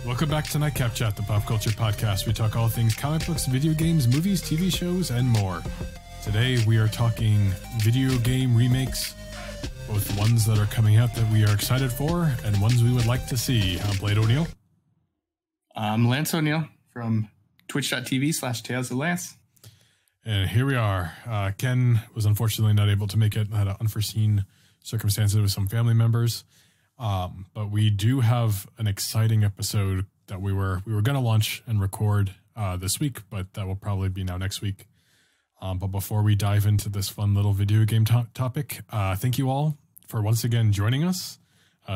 Welcome back to Nightcap Chat, the pop culture podcast. We talk all things comic books, video games, movies, TV shows, and more. Today we are talking video game remakes, both ones that are coming out that we are excited for and ones we would like to see. I'm Blade O'Neill. I'm Lance O'Neill from twitch.tv/Tales of Lance. And here we are. Ken was unfortunately not able to make it, had unforeseen circumstances with some family members. But we do have an exciting episode that we were going to launch and record this week, but that will probably be now next week. But before we dive into this fun little video game topic, thank you all for once again joining us.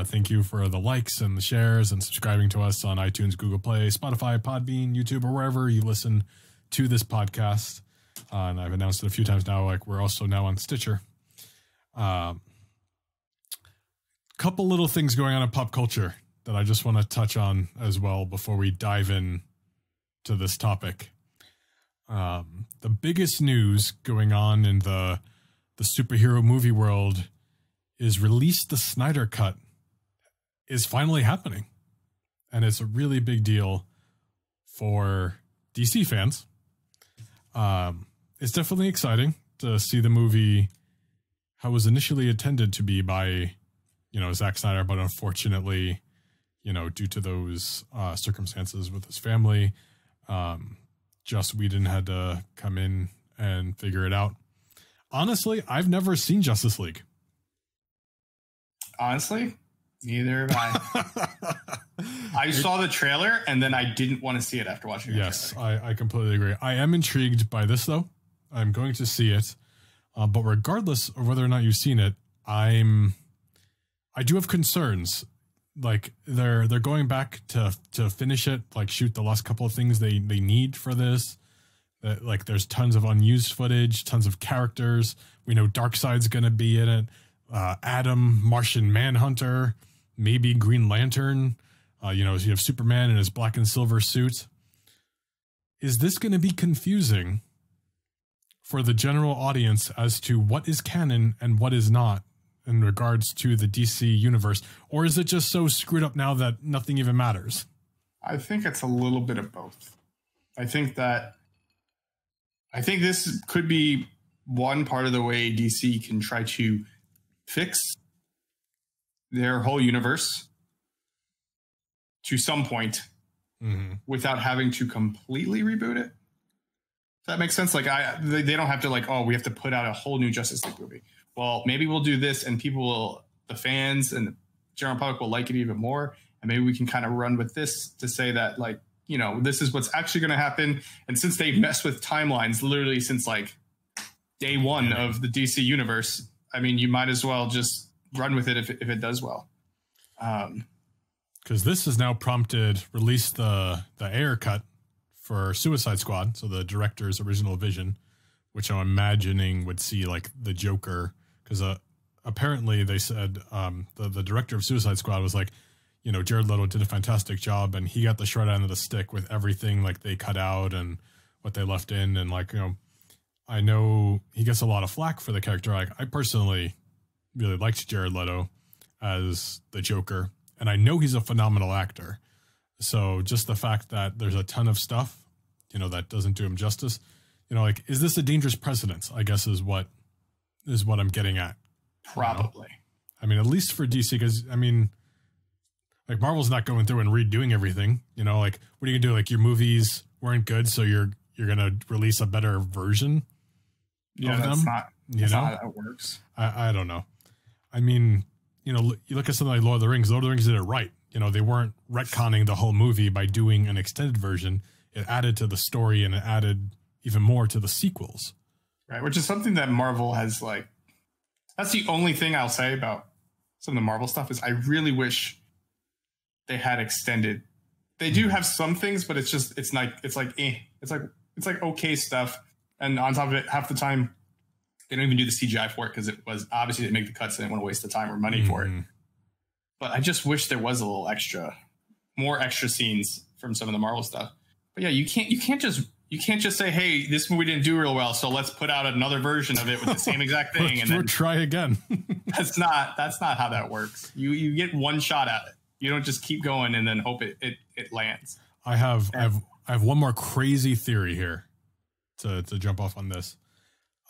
Thank you for the likes and the shares and subscribing to us on iTunes, Google Play, Spotify, Podbean, YouTube, or wherever you listen to this podcast. And I've announced it a few times now, like we're also now on Stitcher. Couple little things going on in pop culture that I just want to touch on as well before we dive in to this topic. The biggest news going on in the superhero movie world is Release the Snyder Cut is finally happening. And it's a really big deal for DC fans. It's definitely exciting to see the movie how it was initially intended to be by Zack Snyder, but unfortunately, due to those circumstances with his family, Joss Whedon had to come in and figure it out. Honestly, I've never seen Justice League. Honestly, neither have I. I saw the trailer and then I didn't want to see it after watching it. Yes, I completely agree. I am intrigued by this, though. I'm going to see it. But regardless of whether or not you've seen it, I do have concerns. Like they're going back to finish it, like shoot the last couple of things they need for this. Like there's tons of unused footage, tons of characters. We know Darkseid's going to be in it. Adam, Martian Manhunter, maybe Green Lantern. You have Superman in his black and silver suit. Is this going to be confusing for the general audience as to what is canon and what is not in regards to the DC universe? Or is it just so screwed up now that nothing even matters? I think it's a little bit of both. I think this could be one part of the way DC can try to fix their whole universe to some point without having to completely reboot it. Does that make sense? Like they don't have to we have to put out a whole new Justice League movie. Well, maybe we'll do this and the fans and the general public will like it even more. And maybe we can kind of run with this to say that this is what's actually going to happen. And since they've messed with timelines literally since day one of the DC universe, I mean, you might as well just run with it if it does well. Because this has now prompted release the air cut for Suicide Squad. So the director's original vision, which I'm imagining would see the Joker. Because apparently they said the director of Suicide Squad was Jared Leto did a fantastic job and he got the short end of the stick with everything they cut out and what they left in. And I know he gets a lot of flack for the character. I personally really liked Jared Leto as the Joker, and I know he's a phenomenal actor. So just the fact that there's a ton of stuff, that doesn't do him justice, is this a dangerous precedent? I guess is what I'm getting at. Probably. I mean, at least for DC, because Marvel's not going through and redoing everything. What are you gonna do? Your movies weren't good, so you're gonna release a better version of them. That's not how it works. I don't know. I mean, you look at something like Lord of the Rings. Lord of the Rings did it right. They weren't retconning the whole movie by doing an extended version. It added to the story and it added even more to the sequels. Right, which is something that Marvel has that's the only thing I'll say about some of the Marvel stuff is I really wish they had extended. They do have some things, but it's okay stuff. And on top of it, half the time they don't even do the CGI for it because it was obviously to make the cuts. They didn't want to waste the time or money for it. But I just wish there was a little more extra scenes from some of the Marvel stuff. But yeah, you can't just say, hey, this movie didn't do real well, so let's put out another version of it with the same exact thing and then try again. That's not how that works. You get one shot at it. You don't just keep going and then hope it it lands. I have one more crazy theory here to jump off on this.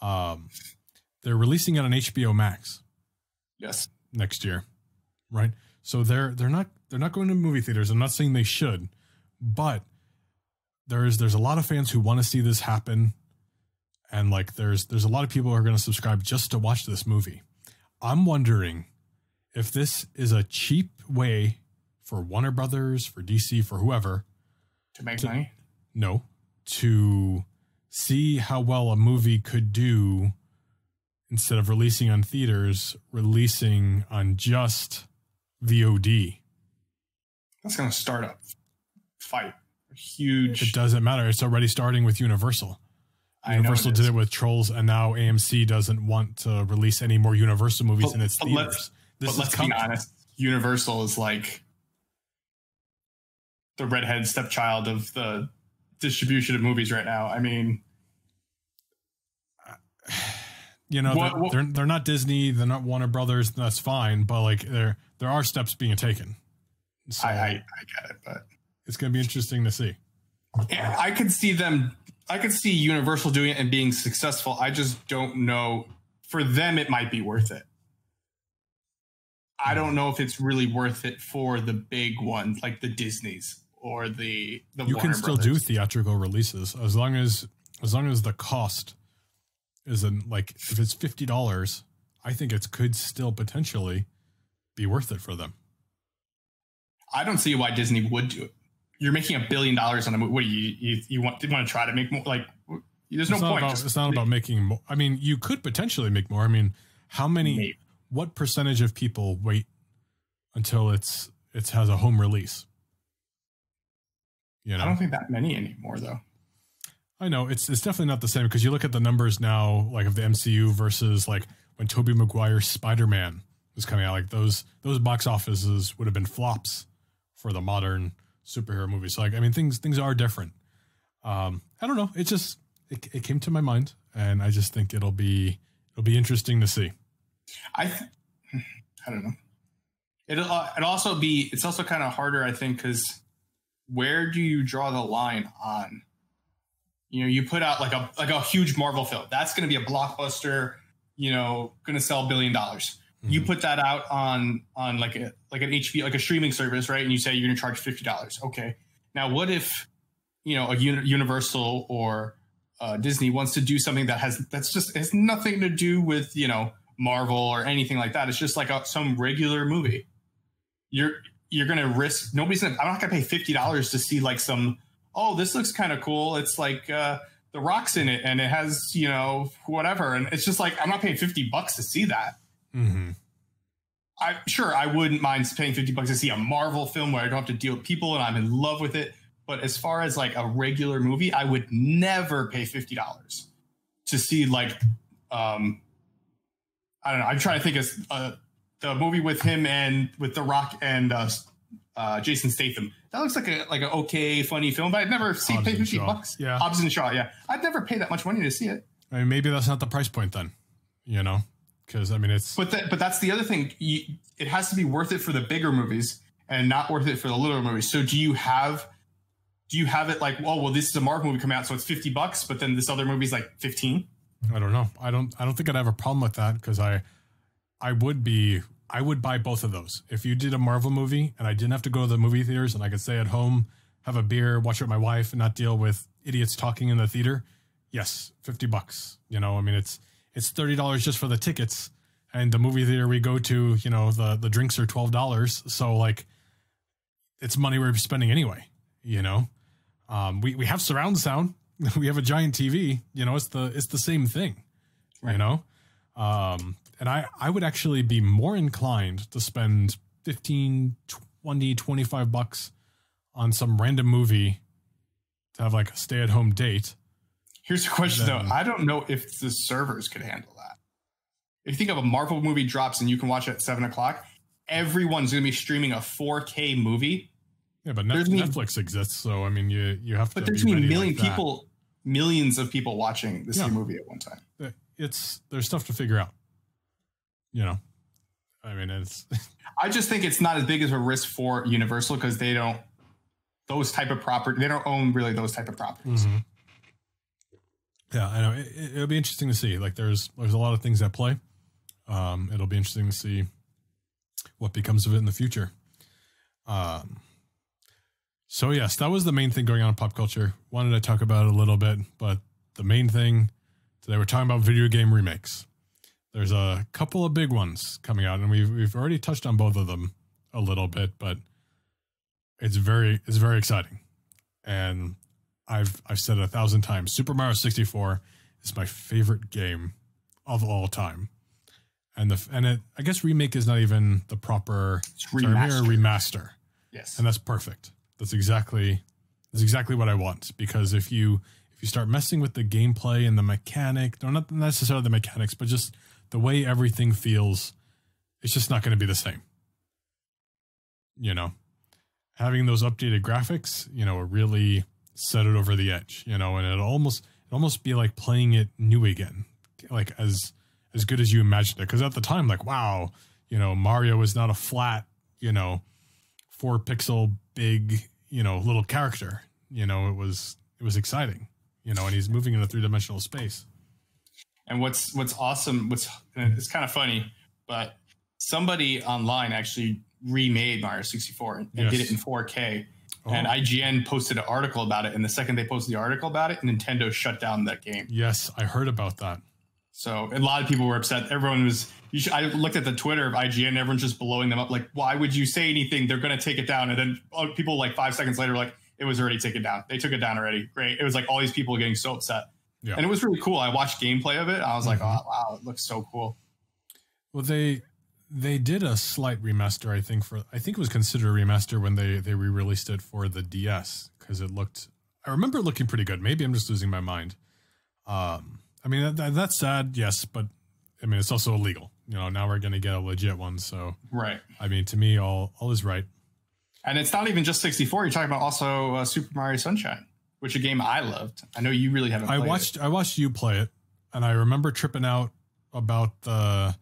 They're releasing it on HBO Max. Yes. Next year, right? So they're not going to movie theaters. I'm not saying they should, but there's a lot of fans who want to see this happen, and like there's a lot of people who are going to subscribe just to watch this movie. I'm wondering if this is a cheap way for Warner Brothers, for DC, for whoever to make money. No, to see how well a movie could do. Instead of releasing on theaters, releasing on just VOD. That's going to start a fight. A huge. It doesn't matter. It's already starting with Universal. Universal did it with Trolls, and now AMC doesn't want to release any more Universal movies in its theaters. Let's be honest. Universal is like the redhead stepchild of the distribution of movies right now. I mean... You know, they're not Disney, they're not Warner Brothers. That's fine, but like there are steps being taken. So I get it, but it's going to be interesting to see. Yeah, I could see Universal doing it and being successful. I just don't know. For them, it might be worth it. I don't know if it's really worth it for the big ones like the Disneys or the You Warner can still Brothers. do theatrical releases as long as the cost isn't like, if it's $50, I think it could still potentially be worth it for them. I don't see why Disney would do it. You're making $1 billion on a movie. What do you want to try to make more? Like, there's no point. It's not about making more. I mean, you could potentially make more. I mean, what percentage of people wait until it has a home release? You know? I don't think that many anymore, though. I know it's definitely not the same, because you look at the numbers now, like of the MCU versus like when Tobey Maguire's Spider-Man was coming out, like those box offices would have been flops for the modern superhero movies. So like, I mean, things are different. I don't know. It came to my mind, and I just think it'll be interesting to see. I don't know. It's also kind of harder, I think, because where do you draw the line on? You know, you put out like a huge Marvel film. That's going to be a blockbuster, you know, going to sell $1 billion. Mm-hmm. You put that out on like an HBO, like a streaming service, right? And you say you're going to charge $50. Okay. Now, what if, you know, a Universal or Disney wants to do something that's just has nothing to do with, you know, Marvel or anything like that? It's just like some regular movie. You're going to risk. I'm not going to pay $50 to see like some. Oh, this looks kind of cool. It's like The Rock's in it, and it has, you know, whatever. And it's just like, I'm not paying $50 to see that. Mm-hmm. I wouldn't mind paying $50 to see a Marvel film where I don't have to deal with people and I'm in love with it. But as far as like a regular movie, I would never pay $50 to see like, I don't know. I'm trying to think of the movie with him and with The Rock and Jason Statham. That looks like an okay, funny film, but I'd never pay $50. Yeah, Hobbs and Shaw. Yeah, I'd never pay that much money to see it. I mean, maybe that's not the price point then, you know, because I mean it's. But that's the other thing. It has to be worth it for the bigger movies and not worth it for the littler movies. So do you have it like, oh well, this is a Marvel movie coming out, so it's $50, but then this other movie's like 15? I don't know. I don't think I'd have a problem with that, because I would buy both of those. If you did a Marvel movie and I didn't have to go to the movie theaters and I could stay at home, have a beer, watch it with my wife, and not deal with idiots talking in the theater, yes, $50. You know, I mean, it's $30 just for the tickets, and the movie theater we go to, you know, the drinks are $12. So like, it's money we're spending anyway. You know, we have surround sound, we have a giant TV. You know, it's the same thing. Right. You know. And I would actually be more inclined to spend $15, $20, $25 on some random movie to have like a stay-at-home date. Here's the question, though. I don't know if the servers could handle that. If you think of a Marvel movie drops and you can watch it at 7 o'clock, everyone's going to be streaming a 4K movie. Yeah, but Netflix exists, so I mean, you have to. But there's going to be millions of people watching the same movie at one time. There's stuff to figure out. You know, I mean, it's. I just think it's not as big as a risk for Universal, because they don't those type of property. They don't own really those type of properties. Mm-hmm. Yeah, I know. It'll be interesting to see. Like, there's a lot of things at play. It'll be interesting to see what becomes of it in the future. So yes, that was the main thing going on in pop culture. Wanted to talk about it a little bit, but the main thing today, we're talking about video game remakes. There's a couple of big ones coming out, and we've already touched on both of them a little bit, but it's very exciting. And I've said it 1,000 times. Super Mario 64 is my favorite game of all time. And I guess remake is not even the proper remaster. Yes. And that's perfect. That's exactly what I want, because if you start messing with the gameplay and the mechanic, no, not necessarily the mechanics, but just the way everything feels, it's just not going to be the same. You know, having those updated graphics, you know, really set it over the edge, you know, and it'll almost be like playing it new again, like as good as you imagined it. Because at the time, like, wow, you know, Mario is not a flat, you know, 4-pixel big, you know, little character. You know, it was exciting, you know, and he's moving in a 3-dimensional space. And what's awesome, it's kind of funny, but somebody online actually remade Mario 64 and did it in 4K. Oh. And IGN posted an article about it, and the second they posted the article about it, Nintendo shut down that game. Yes, I heard about that. So a lot of people were upset. Everyone was. I looked at the Twitter of IGN. Everyone's just blowing them up. Like, why would you say anything? They're going to take it down. And then people like 5 seconds later were like, it was already taken down. They took it down already. Great. It was like all these people getting so upset. Yeah. And it was really cool. I watched gameplay of it. I was like, oh wow, it looks so cool. Well, they did a slight remaster. I think it was considered a remaster when they re-released it for the DS, because I remember it looking pretty good. Maybe I'm just losing my mind. I mean, that's sad, yes, but I mean, it's also illegal. You know, now we're going to get a legit one. So, right. I mean, to me, all is right. And it's not even just 64. You're talking about also Super Mario Sunshine, which a game I loved. I know you really haven't played it. I watched you play it, and I remember tripping out about the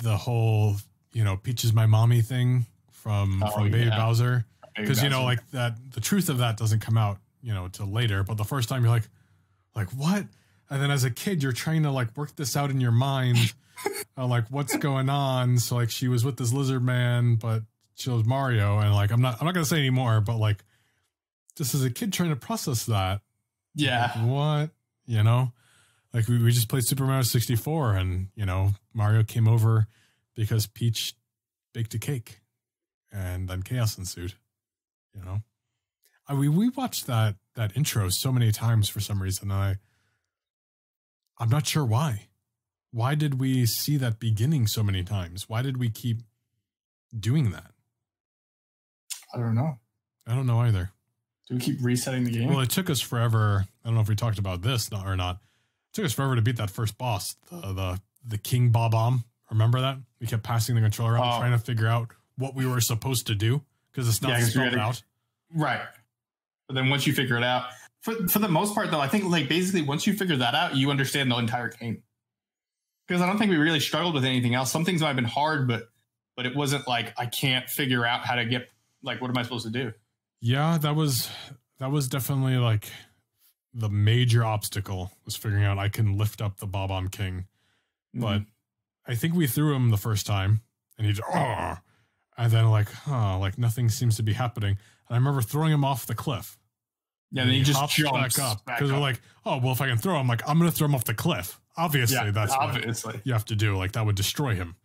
whole, you know, Peach is my mommy thing from Baby Bowser. Because, you know, like that, the truth of that doesn't come out, you know, till later. But the first time you're like, what? And then as a kid, you're trying to like work this out in your mind, like what's going on. So like she was with this lizard man, but she was Mario, and like I'm not gonna say any more, but like just as a kid trying to process that, yeah, like, what, you know, like we just played Super Mario 64, and you know Mario came over because Peach baked a cake, and then chaos ensued. You know, we watched that intro so many times for some reason. I'm not sure why. Why did we see that beginning so many times? Why did we keep doing that? I don't know. I don't know either. Do we keep resetting the game? Well, it took us forever. I don't know if we talked about this or not. It took us forever to beat that first boss, the King Bob-omb. Remember that? We kept passing the controller around trying to figure out what we were supposed to do because it's not spelled out. Right. But then once you figure it out, for the most part, though, I think like basically once you figure that out, you understand the entire game. Because I don't think we really struggled with anything else. Some things might have been hard, but it wasn't like I can't figure out how to get, like, what am I supposed to do? Yeah, that was definitely like the major obstacle, was figuring out I can lift up the Bob-omb King. But I think we threw him the first time and he's and then like nothing seems to be happening. And I remember throwing him off the cliff. Yeah, and then he just jumps back up because we're like, oh well, if I can throw him, like I'm going to throw him off the cliff. Obviously, that's what you have to do. Like that would destroy him,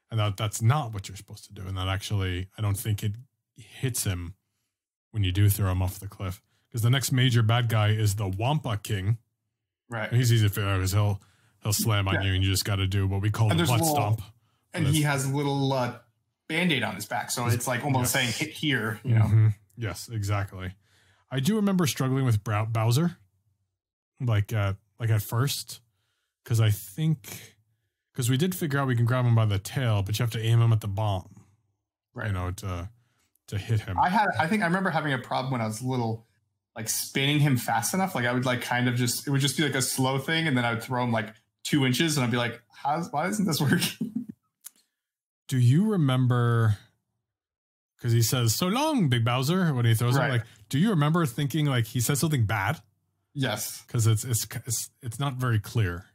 and that's not what you're supposed to do. And that actually, I don't think it hits him when you do throw him off the cliff, because the next major bad guy is the Wampa King. Right, and he's easy to figure out because he'll slam on you, and you just got to do what we call the butt stomp. And he has a little Band-Aid on his back, so it's like almost saying hit here. You know. Yes, exactly. I do remember struggling with Bowser, like at first, because we did figure out we can grab him by the tail, but you have to aim him at the bomb, right? You know, to hit him. I think I remember having a problem when I was little, like spinning him fast enough. Like I would like kind of it would just be like a slow thing, and then I would throw him like 2 inches, and I'd be like, why isn't this working? Do you remember because he says "so long, Big Bowser" when he throws it. Like, do you remember thinking like he said something bad? Yes, because it's not very clear.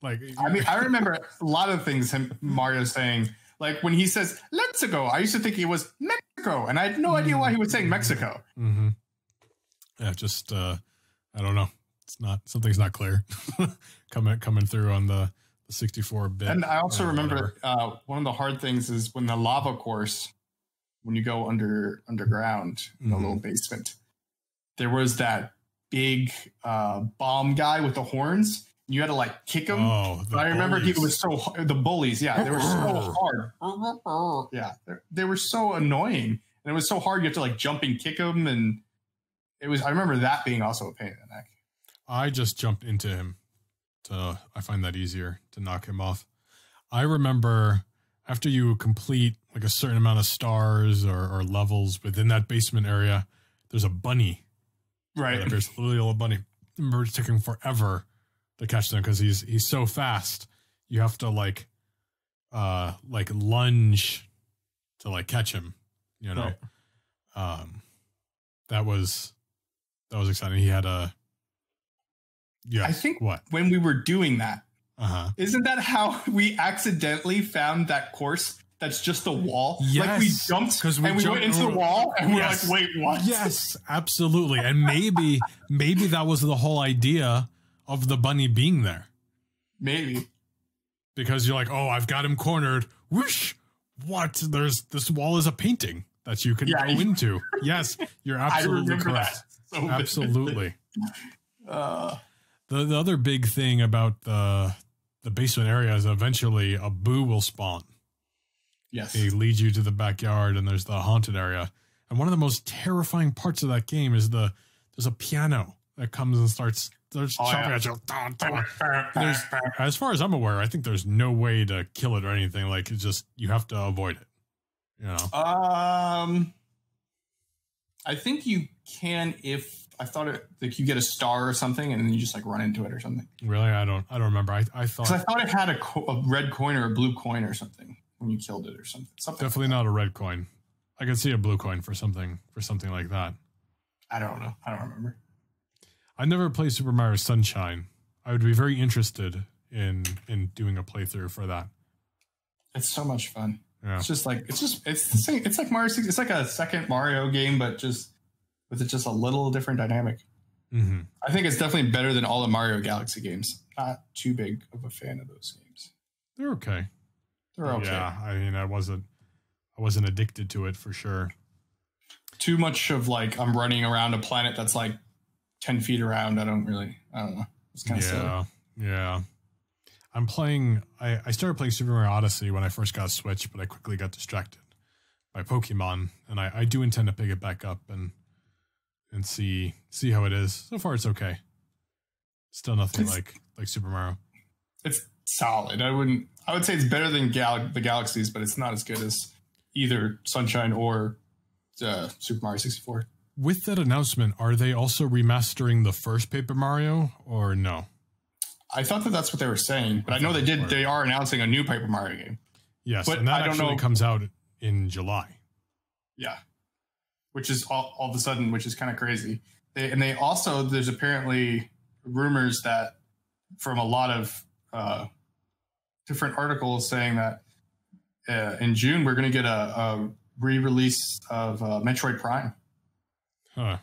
Like, I mean, I remember a lot of things Mario saying. Like when he says "let's go," I used to think it was Mexico, and I had no idea why he was saying Mexico. Mm-hmm. Yeah, just I don't know. It's not something's not clear coming through on the 64-bit. And I also remember one of the hard things is when the lava course, when you go underground in the little basement, there was that big bomb guy with the horns. You had to like kick him. Oh, I remember he was the bullies. Yeah, they were so hard. Yeah, they were so annoying, and it was so hard. You have to like jump and kick him, and it was. I remember that being also a pain in the neck. I just jumped into him. I find that easier to knock him off. I remember after you complete like a certain amount of stars or levels within that basement area, there's a bunny. Right. There's a little bunny. I remember it's taking forever to catch them because he's so fast. You have to like lunge to like catch him. You know, that was exciting. He had a. Yeah, I think when we were doing that, isn't that how we accidentally found that course that's just a wall? Yes. Like we jumped and we went into the wall and we're like, wait, what? Yes, absolutely. And maybe that was the whole idea of the bunny being there. Maybe. Because you're like, oh, I've got him cornered. Whoosh! What? This wall is a painting that you can go into. Yes, you're absolutely correct. So absolutely. The other big thing about the basement area is eventually a boo will spawn. Yes. They lead you to the backyard and there's the haunted area. And one of the most terrifying parts of that game is there's a piano that comes and starts chopping at you. As far as I'm aware, I think there's no way to kill it or anything. Like, it's just, you have to avoid it. You know? I think you can if I thought like you get a star or something and then you just like run into it or something. Really? I don't remember. I thought it had a red coin or a blue coin or something when you killed it or something. Definitely not a red coin. I could see a blue coin for something like that. I don't know. I don't remember. I never played Super Mario Sunshine. I would be very interested in doing a playthrough for that. It's so much fun. Yeah. It's the same. It's like Mario 6. It's like a second Mario game, but just with just a little different dynamic. Mm-hmm. I think it's definitely better than all the Mario Galaxy games. Not too big of a fan of those games. They're okay. They're okay. Yeah, I mean, I wasn't addicted to it for sure. Too much of like I'm running around a planet that's like 10 feet around. I don't know. It's kind of silly. Yeah. I started playing Super Mario Odyssey when I first got a Switch, but I quickly got distracted by Pokemon, and I do intend to pick it back up and see how it is. So far, it's okay. Still nothing like Super Mario. It's solid. I would say it's better than the Galaxies, but it's not as good as either Sunshine or Super Mario 64. With that announcement, are they also remastering the first Paper Mario or no? I thought that's what they were saying, but I know they did. They are announcing a new Paper Mario game. Yes, but and that actually comes out in July. Yeah, which is all of a sudden, which is kind of crazy. They also, there's apparently rumors that from a lot of different articles saying that in June we're going to get a re-release of Metroid Prime. Huh.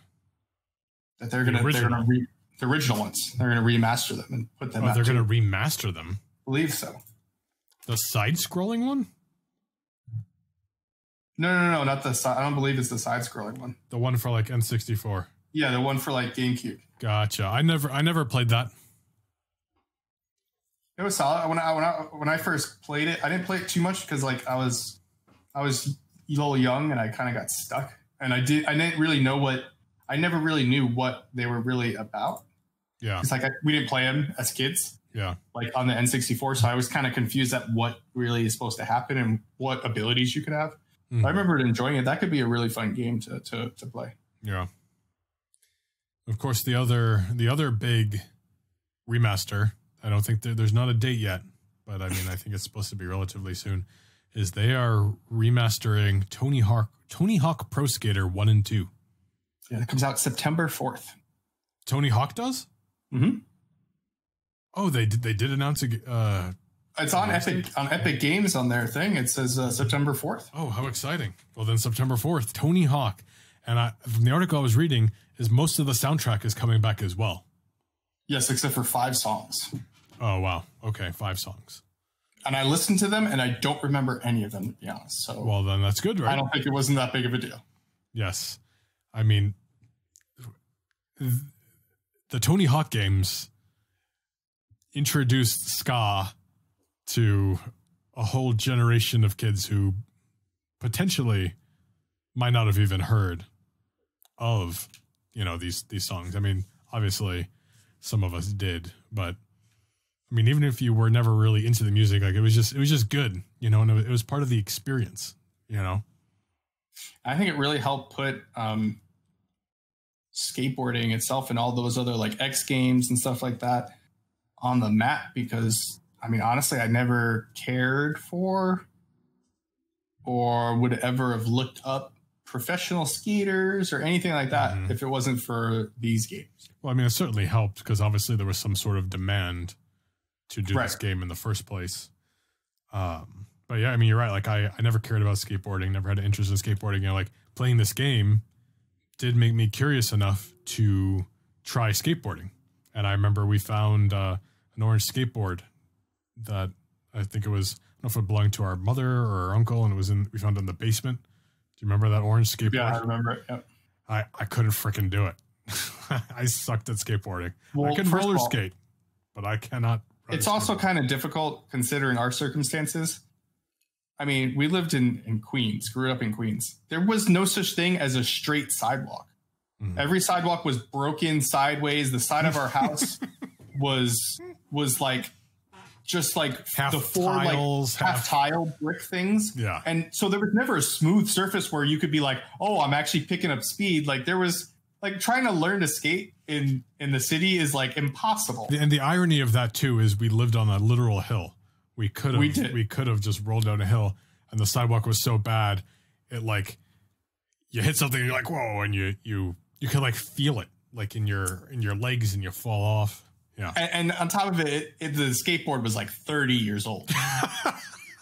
That they're going to the original ones. They're going to remaster them and put them. Oh, they're going to remaster them. I believe so. The side-scrolling one? No, not the side. I don't believe it's the side-scrolling one. The one for like N64. Yeah, the one for like GameCube. Gotcha. I never played that. It was solid. When I first played it, I didn't play it too much because like I was a little young and I kind of got stuck. And I didn't really know I never really knew what they were really about. Yeah. It's like we didn't play them as kids. Yeah. Like on the N64. So I was kind of confused at what really is supposed to happen and what abilities you could have. Mm-hmm. I remember enjoying it. That could be a really fun game to play. Yeah. Of course, the other big remaster, I don't think there's not a date yet, but I mean, I think it's supposed to be relatively soon, is they are remastering Tony Hawk Pro Skater 1 and 2. Yeah, it comes out September 4th. Tony Hawk does? Mm-hmm. Oh, they did announce it. It's on Epic Games on their thing. It says September 4th. Oh, how exciting. Well, then September 4th, Tony Hawk. And from the article I was reading is most of the soundtrack is coming back as well. Yes, except for 5 songs. Oh, wow. Okay, 5 songs. And I listened to them, and I don't remember any of them, to be honest. So, well, then that's good, right? I don't think it wasn't that big of a deal. Yes. I mean, the Tony Hawk games introduced ska to a whole generation of kids who potentially might not have even heard of, these songs. I mean, obviously some of us did, but I mean, even if you were never really into the music, like it was just good, and it was part of the experience, I think it really helped put skateboarding itself and all those other like X Games and stuff like that on the map, because I mean, honestly, I never cared for or would ever have looked up professional skaters or anything like that if it wasn't for these games. Well, I mean, it certainly helped because obviously there was some sort of demand to do this game in the first place. But yeah, I mean, you're right. Like I never cared about skateboarding, never had an interest in skateboarding. Like playing this game did make me curious enough to try skateboarding. And I remember we found an orange skateboard that I think it was, I don't know if it belonged to our mother or our uncle, and we found it in the basement. Do you remember that orange skateboard? Yeah, I remember it. Yep. I couldn't freaking do it. I sucked at skateboarding. Well, I can roller skate, but I cannot. It's also kind of difficult considering our circumstances. I mean, we lived in Queens, grew up in Queens. There was no such thing as a straight sidewalk. Mm-hmm. Every sidewalk was broken sideways. The side of our house was like just like half the 4 tiles, like half tile brick things. Yeah. And so there was never a smooth surface where you could be like, oh, I'm actually picking up speed. Like there was like trying to learn to skate in the city is like impossible. And the irony of that too is we lived on a literal hill. We could have just rolled down a hill, and the sidewalk was so bad, it like you hit something and you're like, whoa, and you can like feel it like in your legs and you fall off. Yeah. And on top of it, the skateboard was like 30 years old.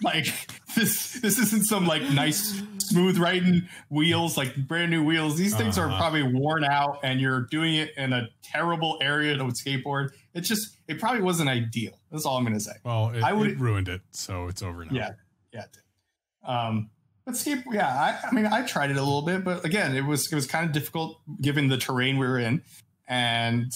Like this isn't some like nice smooth riding wheels, like brand new wheels. These things are probably worn out, and you're doing it in a terrible area to skateboard. It probably wasn't ideal. That's all I'm going to say. Well, it ruined it, so it's over now. Yeah, it did. But skateboard, yeah, I mean, I tried it a little bit, but again, it was kind of difficult given the terrain we were in. And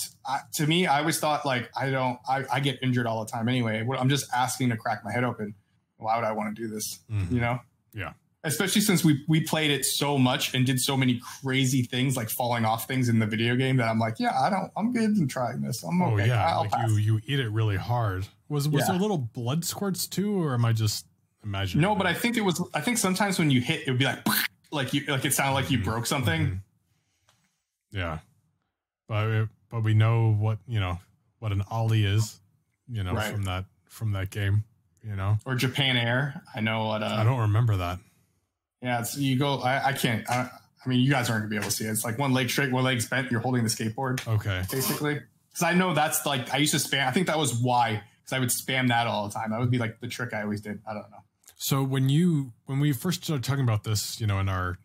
to me, I always thought like, I get injured all the time anyway. I'm just asking to crack my head open. Why would I want to do this? Mm-hmm. Yeah. Especially since we played it so much and did so many crazy things, like falling off things in the video game, that I'm like, yeah, I'm good in trying this. I'm okay. Oh yeah, I'll pass. You eat it really hard. Was there little blood squirts too, or am I just imagining? No, but I think sometimes when you hit, it would be like it sounded like you broke something. Mm-hmm. Yeah, but we know what an ollie is, right. from that game, or Japan Air. I know what. I don't remember that. Yeah, it's you go. I can't. I mean, you guys aren't gonna be able to see it. It's like one leg straight, one leg bent. You're holding the skateboard. Okay. Basically, because I know that's like I used to spam. I think that was why, because I would spam that all the time. That would be like the trick I always did. I don't know. So when we first started talking about this, in our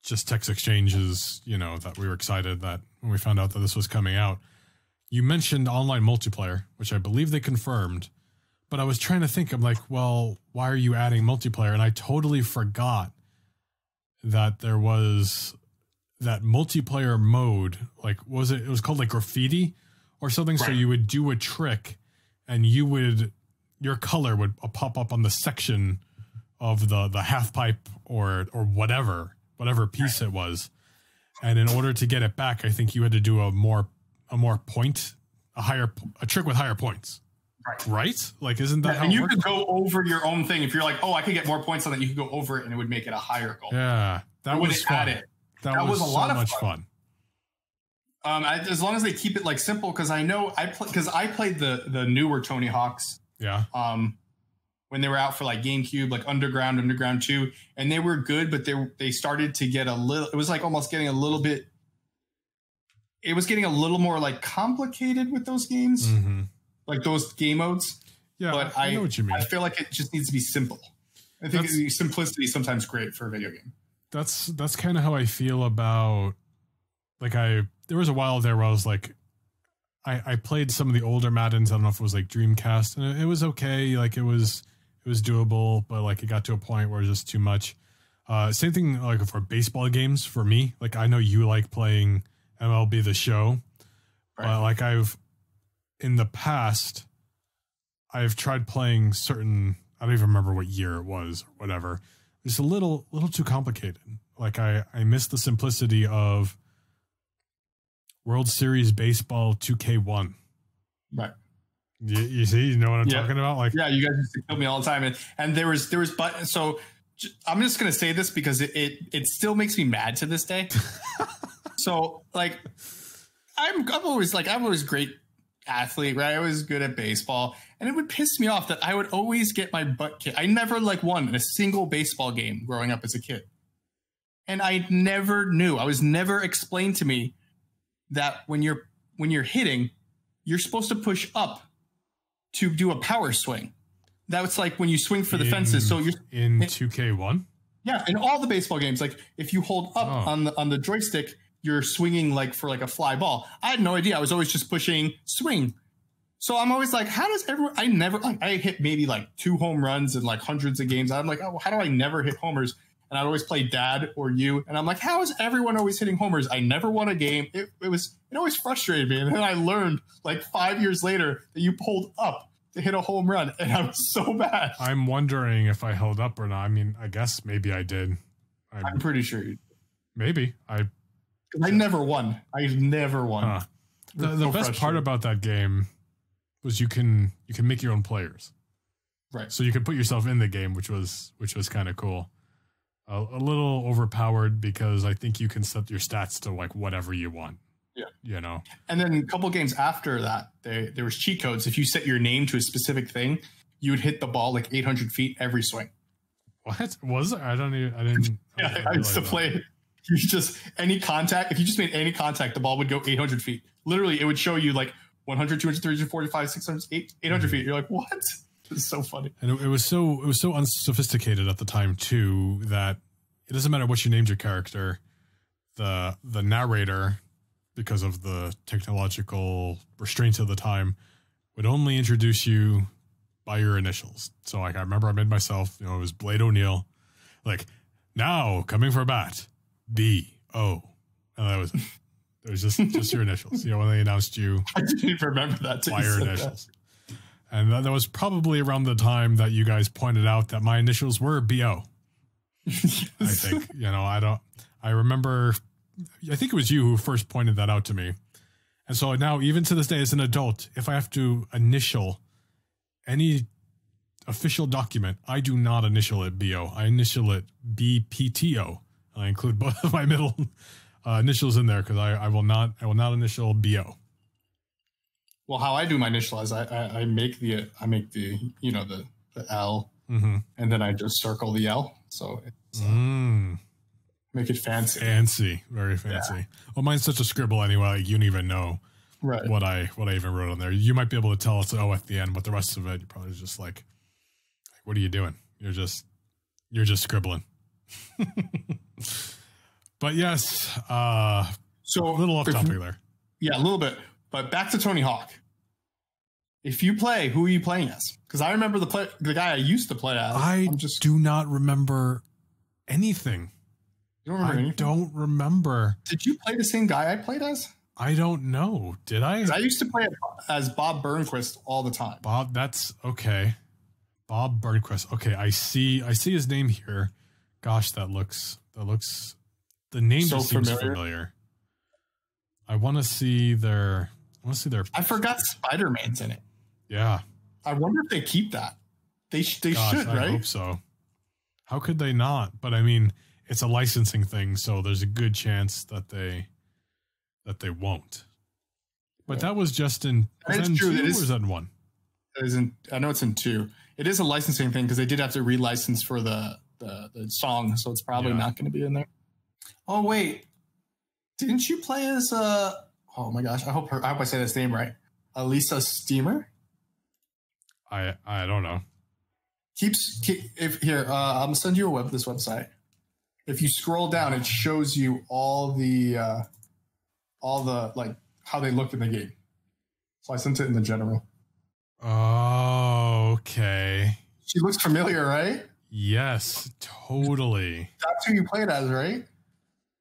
just text exchanges, that we were excited that when we found out that this was coming out, you mentioned online multiplayer, which I believe they confirmed. But I was trying to think, I'm like, well, why are you adding multiplayer? And I totally forgot that there was that multiplayer mode. Like, it was called like graffiti or something. Right. So you would do a trick and your color would pop up on the section of the half pipe or whatever piece it was. And in order to get it back, I think you had to do a trick with higher points. Right? Like, isn't that how and it you works? could go over your own thing. If you're like, oh, I could get more points on that, you could go over it and it would make it a higher goal. Yeah. That was fun. That was a lot of fun. As long as they keep it like simple, because I know I played the newer Tony Hawks. Yeah. when they were out for like GameCube, like Underground 2, and they were good, but they started to get a little. It was like almost getting a little bit. It was getting a little more like complicated with those games, like those game modes. Yeah, but I know what you mean. I feel like it just needs to be simple. I think simplicity is sometimes great for a video game. That's kind of how I feel about, like, there was a while there where I was like, I played some of the older Maddens. I don't know if it was like Dreamcast, and it was okay. Like it was doable, but like it got to a point where it was just too much. Same thing like for baseball games for me. Like I know you like playing MLB The Show, but like in the past, I've tried playing certain, I don't even remember what year it was or whatever. It's a little too complicated. Like I miss the simplicity of World Series Baseball 2K1. Right. You see, you know what I'm talking about? Like, yeah, you guys used to kill me all the time. And there was, but so I'm just going to say this because it still makes me mad to this day. So like, I'm always a great athlete, right? I was good at baseball, and it would piss me off that I would always get my butt kicked. I never like won in a single baseball game growing up as a kid. And I never knew. I was never explained to me that when you're hitting, you're supposed to push up to do a power swing. That's like when you swing for the fences. So you're in 2K1? Yeah, in all the baseball games, like if you hold up on the joystick, you're swinging like for like a fly ball. I had no idea. I was always just pushing swing. So I'm always like, how does everyone? I hit maybe like 2 home runs in like hundreds of games. I'm like, oh, how do I never hit homers? And I'd always play dad or you. And I'm like, how is everyone always hitting homers? I never won a game. It always frustrated me. And then I learned like 5 years later that you pulled up to hit a home run. And I was so bad. I'm wondering if I held up or not. I mean, I guess maybe I did. I'm pretty sure you did. Maybe. I never won. I never won. The best part about that game was you can make your own players. Right. So you can put yourself in the game, which was kind of cool. A little overpowered because I think you can set your stats to like whatever you want. Yeah. You know. And then a couple games after that, there was cheat codes. If you set your name to a specific thing, you would hit the ball like 800 feet every swing. What was it? I didn't. Yeah, I used to play it. You just any contact. If you just made any contact, the ball would go 800 feet. Literally, it would show you like 100, 200, 300, 45, 600, 800 feet. You're like, what? It's so funny. And it was so unsophisticated at the time too that it doesn't matter what you named your character, the narrator, because of the technological restraints of the time, would only introduce you by your initials. So like I remember I made myself, it was Blade O'Neill, like now coming for a bat, B.O. And that was it. It was just your initials. When they announced you, I didn't even remember that by your initials. And that was probably around the time that you guys pointed out that my initials were B.O. Yes. I think, I remember, I think it was you who first pointed that out to me. And so now, even to this day, as an adult, if I have to initial any official document, I do not initial it B.O. I initial it B.P.T.O. I include both of my middle initials in there because I will not initial B.O. Well, how I do my initial is I make the L, and then I just circle the L. So it's, make it fancy. Fancy, very fancy. Yeah. Well, mine's such a scribble anyway. Like, you don't even know what I even wrote on there. You might be able to tell it's O at the end, but the rest of it, you're probably just like, what are you doing? You're just scribbling. But yes, so a little off topic there. Yeah, a little bit. But back to Tony Hawk. If you play, who are you playing as? Because I remember the guy I used to play as. I do not remember anything. You don't remember anything? Don't remember. Did you play the same guy I played as? I don't know. Did I? I used to play as Bob Burnquist all the time. Bob, that's okay. Bob Burnquist. Okay, I see his name here. Gosh, that looks the name so just seems familiar. I want to see their. I forgot Spider-Man's in it. Yeah. I wonder if they keep that. They should, right? I hope so. How could they not? But I mean, it's a licensing thing, so there's a good chance that they won't. But that was just in. Was that in 2 or was that in 1? I know it's in 2. It is a licensing thing because they did have to relicense for the song, so it's probably not going to be in there. Oh wait, didn't you play as oh my gosh, I hope I say this name right. Elisa Steamer? I don't know. I'm gonna send you this website. If you scroll down, it shows you all the like how they look in the game. So I sent it in the general. Oh, okay. She looks familiar, right? Yes, totally. That's who you played as, right?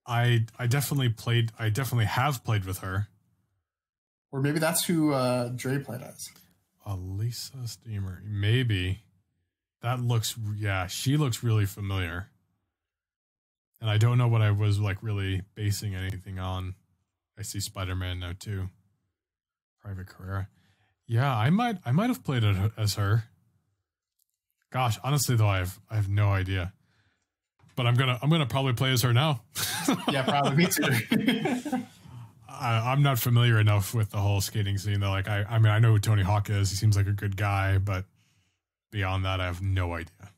I definitely have played with her. Or maybe that's who Dre played as. Elisa Steamer. Maybe. That looks, she looks really familiar. And I don't know what I was like really basing anything on. I see Spider-Man now too. Private Carrera. Yeah, I might have played it as her. Gosh, honestly though, I have no idea. But I'm gonna probably play as her now. Yeah, probably me too. I'm not familiar enough with the whole skating scene though. Like I mean I know who Tony Hawk is. He seems like a good guy, but beyond that, I have no idea.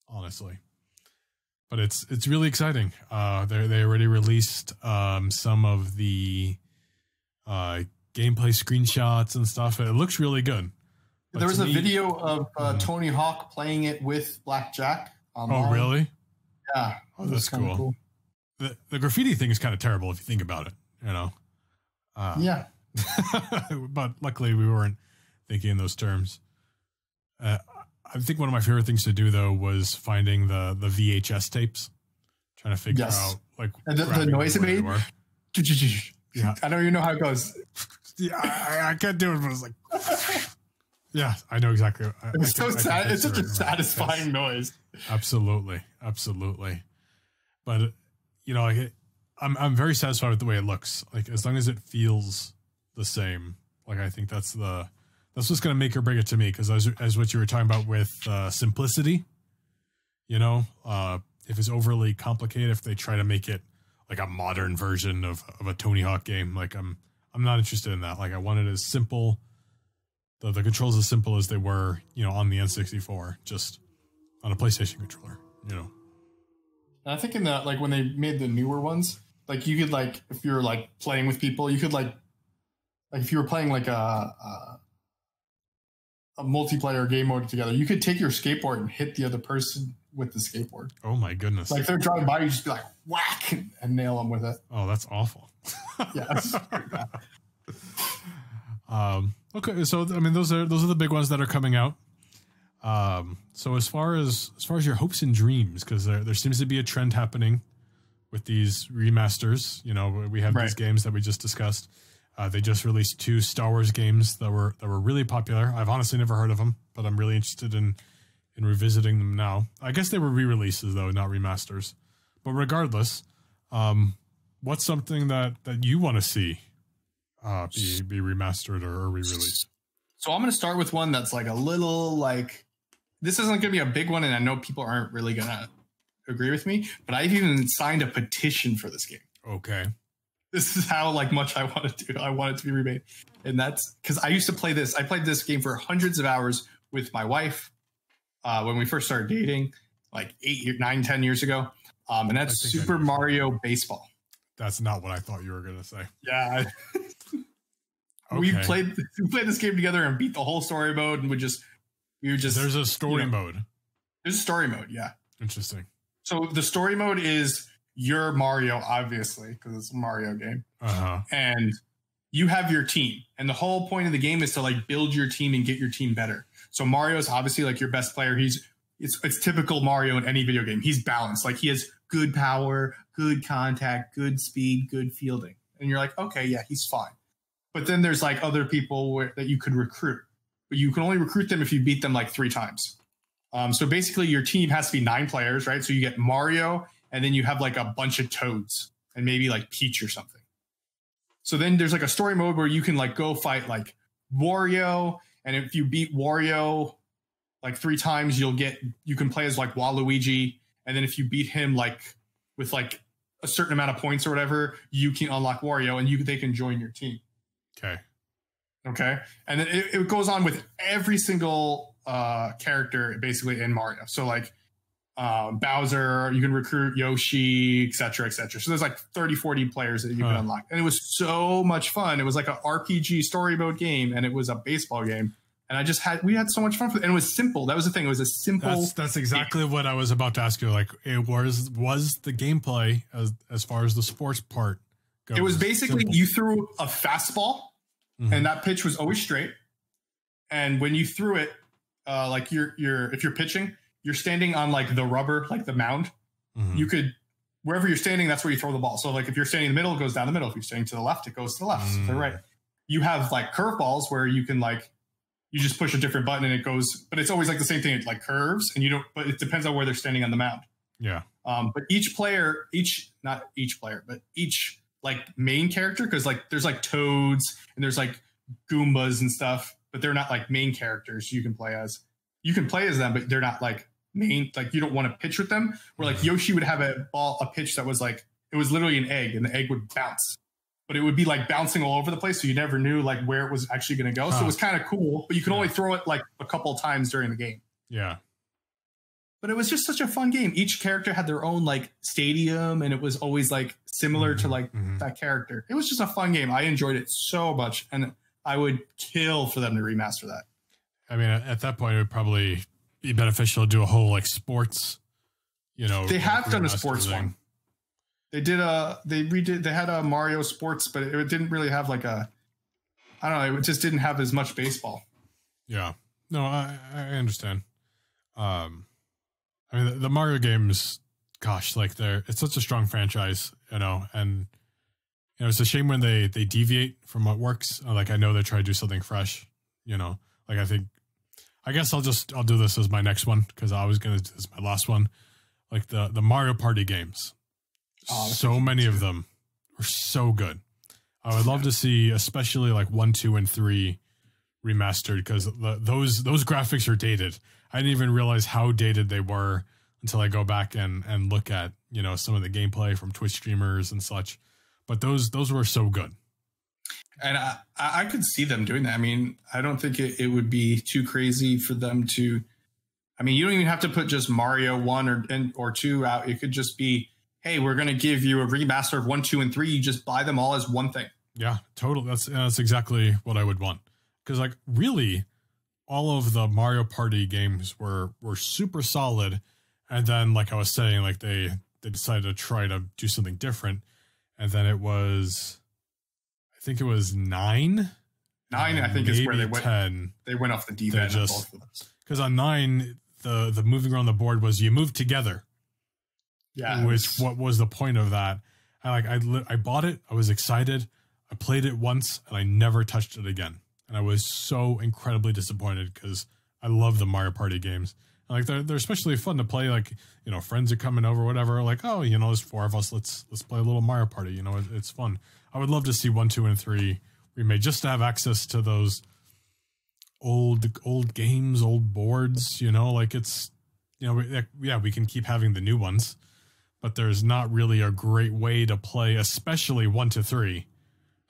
Honestly. But it's really exciting. They already released some of the gameplay screenshots and stuff. It looks really good. But there was a video of Tony Hawk playing it with Black Jack. Oh, really? Yeah. Oh, that's cool. The graffiti thing is kind of terrible if you think about it. You know. Yeah. But luckily we weren't thinking in those terms. I think one of my favorite things to do though was finding the VHS tapes, trying to figure out like the noise it made. Yeah, I don't even know how it goes. Yeah, I can't do it, but it's like, yeah, I know exactly. It's so sad. It's such a satisfying noise. Absolutely. But you know, like I'm very satisfied with the way it looks. Like as long as it feels the same, like I think that's what's going to make or break it to me, because as what you were talking about with simplicity, you know, if it's overly complicated, if they try to make it like a modern version of a Tony Hawk game, like I'm not interested in that. Like I want it as simple, the controls as simple as they were, you know, on the N64, just on a PlayStation controller, you know. And I think in that, like when they made the newer ones, like you could like, if you're like playing with people, you could like if you were playing like a multiplayer game mode together, you could take your skateboard and hit the other person with the skateboard. Oh my goodness. Like they're driving by, you just be like whack and nail them with it. Oh, that's awful. Yeah. That's pretty bad. Okay. So, I mean, those are the big ones that are coming out. So as far as your hopes and dreams, because there seems to be a trend happening with these remasters, you know, we have these games that we just discussed. They just released 2 Star Wars games that were really popular. I've honestly never heard of them, but I'm really interested in revisiting them now. I guess they were re-releases though, not remasters. But regardless, what's something that you want to see be remastered or re-released? So I'm going to start with one that's like a little like, this isn't going to be a big one, and I know people aren't really going to agree with me, but I've even signed a petition for this game. Okay. This is how like much I want to do. I want it to be remade. And that's because I used to play this. I played this game for hundreds of hours with my wife when we first started dating, like 10 years ago. And that's Super Mario Baseball. That's not what I thought you were going to say. Yeah. Okay. We played this game together and beat the whole story mode, and there's a story mode. There's a story mode. Yeah. Interesting. So the story mode is you're Mario, obviously, because it's a Mario game. And you have your team. And the whole point of the game is to like build your team and get your team better. So Mario is obviously like your best player. It's typical Mario in any video game. He's balanced. Like he has good power, good contact, good speed, good fielding. And you're like, okay, yeah, he's fine. But then there's like other people that you could recruit. But you can only recruit them if you beat them like 3 times. So basically your team has to be 9 players, right? So you get Mario, and then you have like a bunch of Toads and maybe like Peach or something. So then there's like a story mode where you can like go fight like Wario. And if you beat Wario like 3 times, you can play as like Waluigi. And then if you beat him like with like a certain amount of points or whatever, you can unlock Wario and they can join your team. Okay. And then it goes on with every single character basically in Mario. So like Bowser, you can recruit Yoshi, etc., etc. So there's like 30, 40 players that you can unlock. And it was so much fun. It was like an RPG story mode game, and it was a baseball game. And we had so much fun with it. And it was simple. That was the thing. It was a simple. That's exactly what I was about to ask you. Like, it was the gameplay as far as the sports part goes? It was basically simple. You threw a fastball, and that pitch was always straight. And when you threw it, like if you're pitching, you're standing on like the rubber, like the mound. You could, wherever you're standing, that's where you throw the ball. So like if you're standing in the middle, it goes down the middle. If you're standing to the left, it goes to the left, to the right. You have like curveballs where you can like, you just push a different button and it goes, but it's always like the same thing. It like curves and but it depends on where they're standing on the mound. Yeah. But each like main character, because like there's like toads and there's like Goombas and stuff, but they're not like main characters you can play as. You can play as them, but they're not like main, like you don't want to pitch with them. Where like Yoshi would have a pitch that was like, it was literally an egg and the egg would bounce. But it would be like bouncing all over the place. So you never knew like where it was actually going to go. So it was kind of cool, but you can only throw it like a couple of times during the game. Yeah. But it was just such a fun game. Each character had their own like stadium, and it was always like similar to like that character. It was just a fun game. I enjoyed it so much, and I would kill for them to remaster that. I mean, at that point, it would probably be beneficial to do a whole like sports, they have done a sports one. They had a Mario sports, but it didn't really have like I don't know. It just didn't have as much baseball. Yeah, no, I understand. I mean, the Mario games, gosh, like it's such a strong franchise, and it's a shame when they deviate from what works. Like I know they try to do something fresh, like I guess I'll do this as my next one because I was going to do this as my last one. Like the Mario Party games. So many of them were so good. I would love to see, especially like 1, 2, and 3 remastered, because those graphics are dated. I didn't even realize how dated they were until I go back and look at some of the gameplay from Twitch streamers and such. But those were so good. And I could see them doing that. I mean, I don't think it would be too crazy for them to. I mean, you don't even have to put just Mario 1 or 2 out. It could just be, hey, we're going to give you a remaster of 1, 2, and 3. You just buy them all as one thing. Yeah, totally. That's exactly what I would want. Because like really, all of the Mario Party games were super solid. And then, like I was saying, like they decided to try to do something different. And then it was, I think it was 9. 9, I think, is where they went. 10. They went off the deep end of both of them. Because on 9, the moving around the board was you move together. Yeah. What was the point of that? I bought it. I was excited. I played it once and I never touched it again. And I was so incredibly disappointed because I love the Mario Party games. And like they're especially fun to play. Like, friends are coming over, whatever. Like, oh, there's 4 of us. Let's play a little Mario Party. It's fun. I would love to see 1, 2, and 3 remade just to have access to those old games, old boards. Like it's, we can keep having the new ones. But there's not really a great way to play, especially 1 to 3.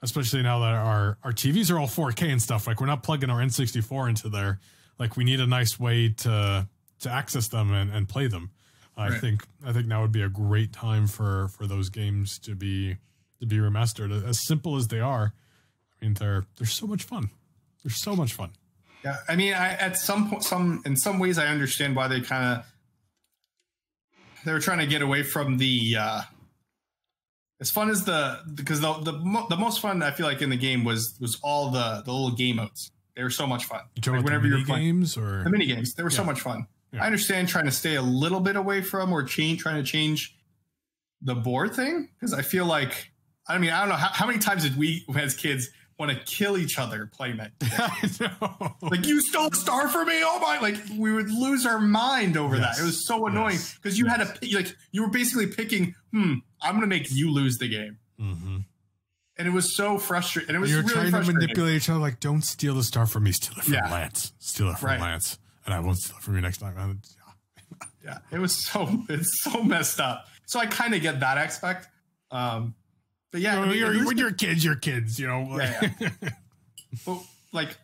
Especially now that our TVs are all 4K and stuff. Like we're not plugging our N64 into there. Like we need a nice way to access them and play them. Right. I think now would be a great time for those games to be remastered. As simple as they are, I mean they're so much fun. They're so much fun. Yeah, I mean, at some point, in some ways, I understand why they were trying to get away from the as fun as because the most fun I feel like in the game was all the little game modes. They were so much fun. Like whenever you're playing the mini games, they were so much fun. Yeah. I understand trying to stay a little bit away from or trying to change the board thing, because I feel like I don't know how many times did we as kids want to kill each other playing that game? I know. Like, you stole a star from me, oh my, like we would lose our mind over that. It was so annoying because you had to, like, you were basically picking, I'm gonna make you lose the game. And it was so frustrating. And it was You're really trying frustrating. to manipulate each other, like, don't steal the star from me, steal it from Lance. Steal it from Lance. And I won't steal it from you next time. Yeah, it's so messed up. So I kind of get that aspect. But yeah, when you're kids, you're kids, Yeah. But like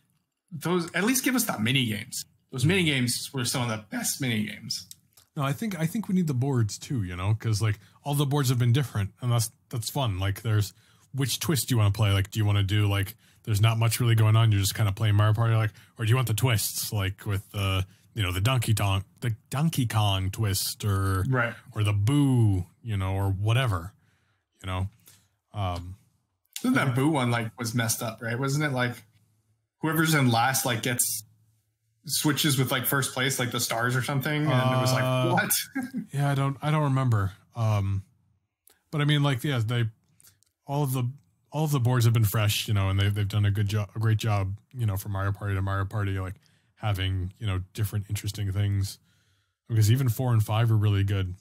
those, at least give us that mini games. those mini games were some of the best mini games. No, I think we need the boards too, you know, because like all the boards have been different, and that's fun. Like, there's which twist do you want to play? Like, do you want to do like there's not much really going on, you're just kind of playing Mario Party, like, or do you want the twists like with the the Donkey Kong twist, or the Boo, or whatever, that Boo one like was messed up, right? Wasn't it like whoever's in last like gets switches with like first place, like the stars or something, and it was like what? Yeah, I don't remember. But I mean, like, yeah, all of the boards have been fresh, and they've done a great job, from Mario Party to Mario Party, like having different interesting things, because even 4 and 5 are really good.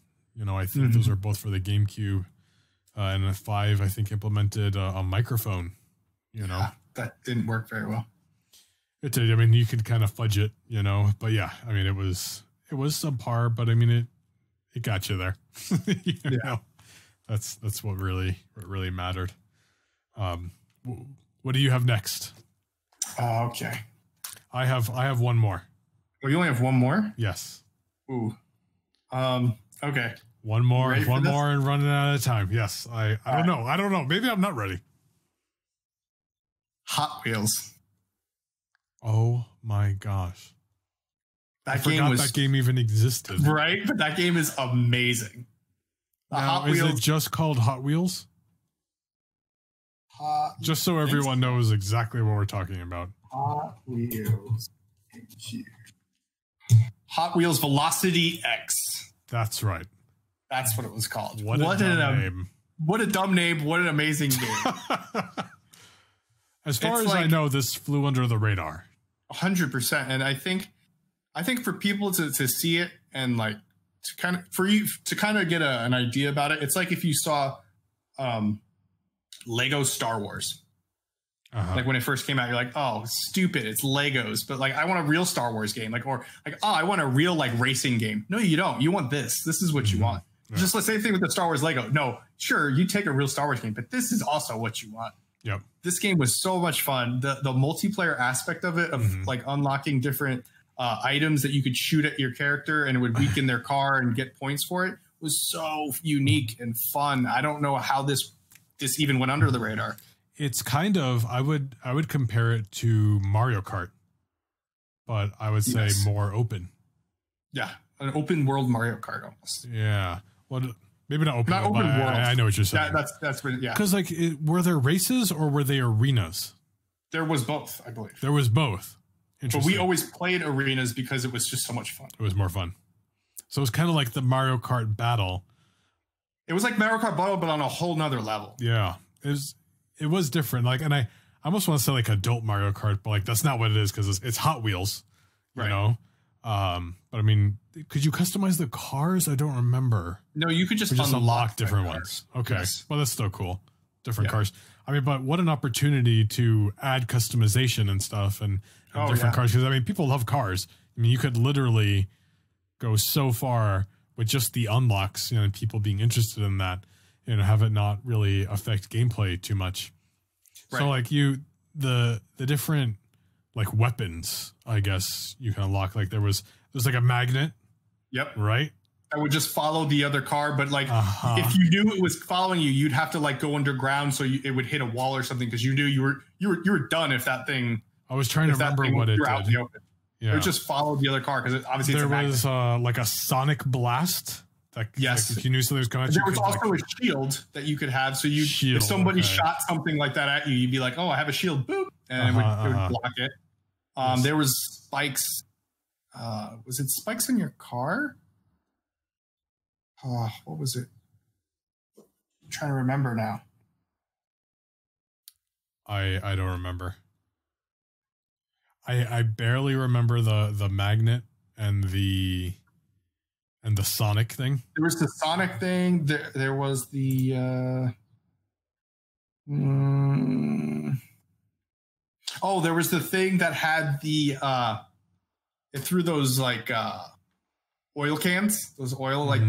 I think those are both for the GameCube, and the 5 I think implemented a microphone. Yeah, that didn't work very well. It did. I mean, you could kind of fudge it, but yeah, I mean, it was subpar, but I mean, it got you there. Yeah, that's what really mattered. What do you have next? Okay, I have one more. Well, you only have one more? Yes. Ooh. Okay. One more, and running out of time. Yes. I don't know. I don't know. Maybe I'm not ready. Hot Wheels. Oh my gosh. I forgot that game even existed. Right? But that game is amazing. Is it just called Hot Wheels? Just so everyone knows exactly what we're talking about. Hot Wheels. Hot Wheels Velocity X. That's right. That's what it was called. What a dumb name. What a dumb name. What an amazing game. As far as I know, this flew under the radar. 100%. And I think for people to see it and like to kind of get an idea about it, it's like if you saw Lego Star Wars. Like when it first came out, you're like, oh, stupid, it's Legos. But like, I want a real Star Wars game. Like, or like, oh, I want a real like racing game. No, you don't. You want this. This is what you want. Yeah. Just the same thing with the Star Wars Lego. No, sure, you take a real Star Wars game, but this is also what you want. Yep. This game was so much fun. The multiplayer aspect of it, of like unlocking different items that you could shoot at your character and it would weaken their car and get points for it, was so unique and fun. I don't know how this even went under the radar. It's kind of, I would compare it to Mario Kart, but I would say more open. Yeah, an open world Mario Kart almost. Yeah, well, maybe not open. Not open world. I know what you're saying. That's what, yeah. Because like, were there races or were they arenas? There was both, I believe. There was both. But we always played arenas because it was just so much fun. It was more fun. So it was kind of like the Mario Kart battle. It was like Mario Kart battle, but on a whole nother level. Yeah, it was different. Like, and I almost want to say like adult Mario Kart, but like that's not what it is because it's Hot Wheels, you know. But I mean, could you customize the cars? I don't remember. No, you could just unlock different ones. Okay, well that's still cool. Different cars. I mean, but what an opportunity to add customization and stuff and different cars. Because I mean, people love cars. I mean, you could literally go so far with just the unlocks, and people being interested in that. Have it not really affect gameplay too much. Right. So like the different like weapons, I guess you can unlock. Like there's like a magnet. Yep. Right. I would just follow the other car, but like if you knew it was following you, you'd have to like go underground so it would hit a wall or something because you knew you were done if that thing. I was trying to remember what it did. Yeah. It would just follow the other car because obviously there was like a sonic blast. Like, yes, like if you knew something was going on, there was also a shield that you could have. So if somebody shot something like that at you, you'd be like, "Oh, I have a shield!" Boop, and it would block it. There was spikes. Was it spikes in your car? What was it? I'm trying to remember now. I don't remember. I barely remember the magnet and the Sonic thing. There was the Sonic thing. There was the there was the thing that had the it threw those like oil cans, those oil like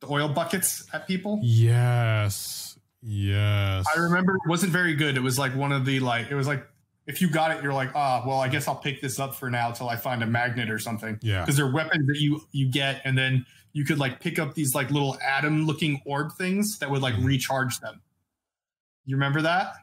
the oil buckets at people. Yes. I remember it wasn't very good. It was like one of the like it was like if you got it, you're like, well, I guess I'll pick this up for now till I find a magnet or something. Yeah. Because they're weapons that you get, and then you could like pick up these like little atom looking orb things that would like recharge them. You remember that?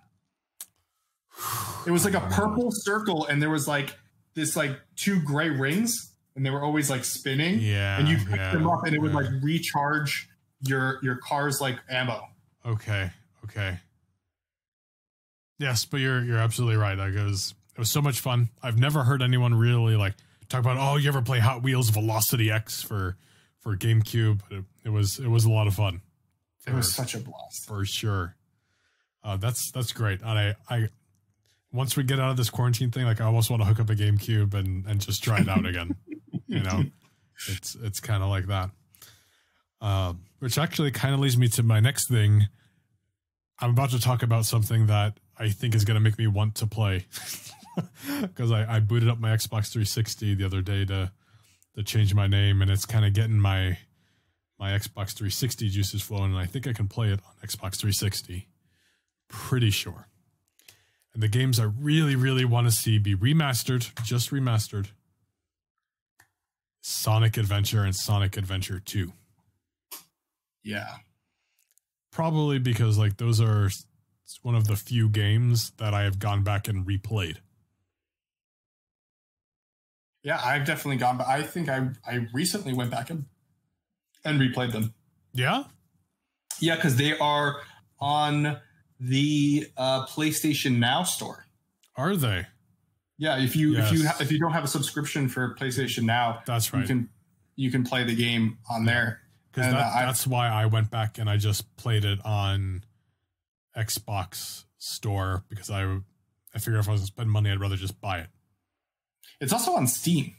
It was like a purple circle, and there was like this like 2 gray rings, and they were always like spinning. Yeah. And you pick them up, and it would like recharge your car's like ammo. Okay. Yes, but you're absolutely right. Like it was so much fun. I've never heard anyone really like talk about, oh, you ever play Hot Wheels Velocity X for GameCube? It was a lot of fun. It was such a blast for sure. That's great. And I once we get out of this quarantine thing, like I almost want to hook up a GameCube and just try it out again. You know, it's kind of like that. Which actually kind of leads me to my next thing. I'm about to talk about something that I think is going to make me want to play because I booted up my Xbox 360 the other day to change my name, and it's kind of getting my Xbox 360 juices flowing, and I think I can play it on Xbox 360. Pretty sure. And the games I really, really want to see be remastered, just remastered, Sonic Adventure and Sonic Adventure 2. Yeah. Probably because like those are one of the few games that I have gone back and replayed. Yeah, I've definitely gone, but I think I recently went back and replayed them. Yeah? Yeah, because they are on the PlayStation Now store. Are they? Yeah, if you don't have a subscription for PlayStation Now, that's right. You can play the game on there. Because that's why I went back and I just played it on Xbox store, because I figured if I was going to spend money, I'd rather just buy it. It's also on Steam.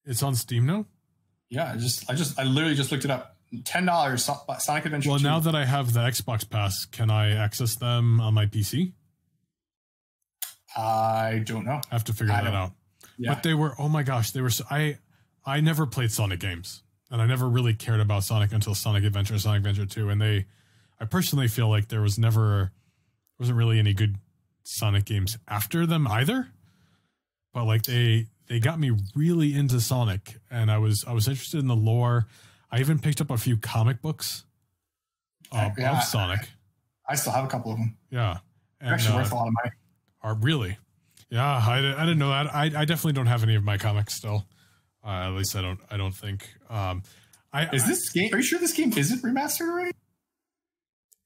It's on Steam now? Yeah, I literally just looked it up. $10 Sonic Adventure 2. Well, now that I have the Xbox Pass, can I access them on my PC? I don't know. I have to figure that out. Yeah. But they were, oh my gosh, they were so, I never played Sonic games. And I never really cared about Sonic until Sonic Adventure and Sonic Adventure 2. And I personally feel like there wasn't really any good Sonic games after them either. But like they got me really into Sonic, and I was interested in the lore. I even picked up a few comic books of Sonic. I still have a couple of them. Yeah. They're actually worth a lot of money. Are really? Yeah, I didn't know that. I definitely don't have any of my comics still. At least I don't think. This game? Are you sure this game isn't remastered already?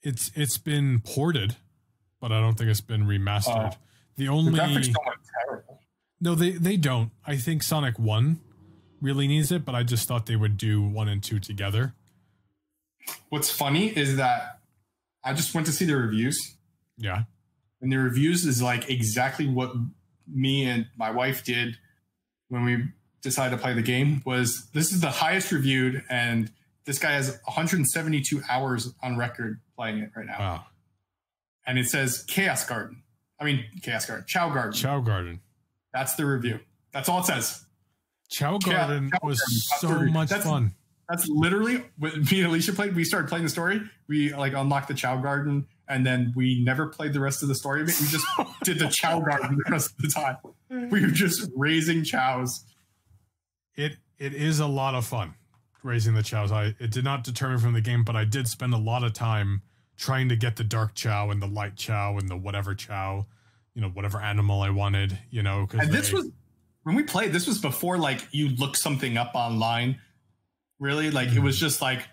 It's been ported, but I don't think it's been remastered. The graphics don't look terrible. No, they don't. I think Sonic 1 really needs it, but I just thought they would do 1 and 2 together. What's funny is that I just went to see the reviews. Yeah. And the reviews is like exactly what me and my wife did when we decided to play the game. Was this is the highest reviewed, and this guy has 172 hours on record playing it right now. Wow. And it says Chow Garden. Chow Garden. That's the review. That's all it says. Chow Garden was so much fun. That's literally what me and Alicia played. We started playing the story. We like unlocked the Chow Garden, and then we never played the rest of the story of it. We just did the Chow Garden the rest of the time. We were just raising chows. It is a lot of fun raising the chows. It did not deter me from the game, but I did spend a lot of time trying to get the dark chow and the light chow and the whatever chow, whatever animal I wanted, And this was when we played. This was before like you look something up online. Really, like it was just like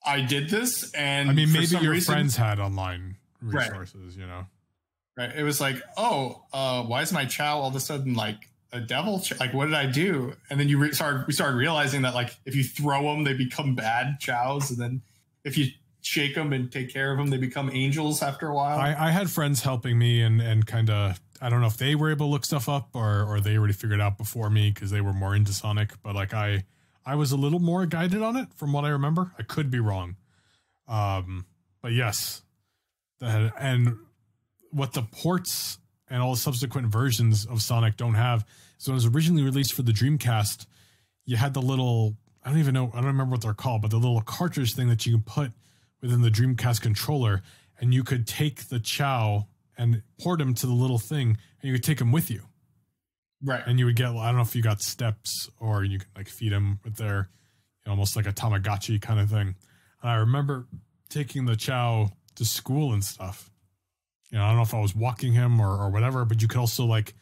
I did this, and I mean, maybe your friends had online resources, Right. It was like, why is my chow all of a sudden like a devil? Like, what did I do? And then we started realizing that like if you throw them, they become bad chows, and then if you shake them and take care of them, they become angels after a while. I had friends helping me and kind of, I don't know if they were able to look stuff up or they already figured it out before me because they were more into Sonic, but like I was a little more guided on it from what I remember. I could be wrong. But yes. And what the ports and all the subsequent versions of Sonic don't have. So it was originally released for the Dreamcast. You had the little, I don't remember what they're called, but the little cartridge thing that you can put within the Dreamcast controller, and you could take the chow and port him to the little thing, and you could take him with you. Right. And you would get, I don't know if you got steps or you could like feed him with their, almost like a Tamagotchi kind of thing. And I remember taking the Chow to school and stuff. I don't know if I was walking him or whatever, but you could also like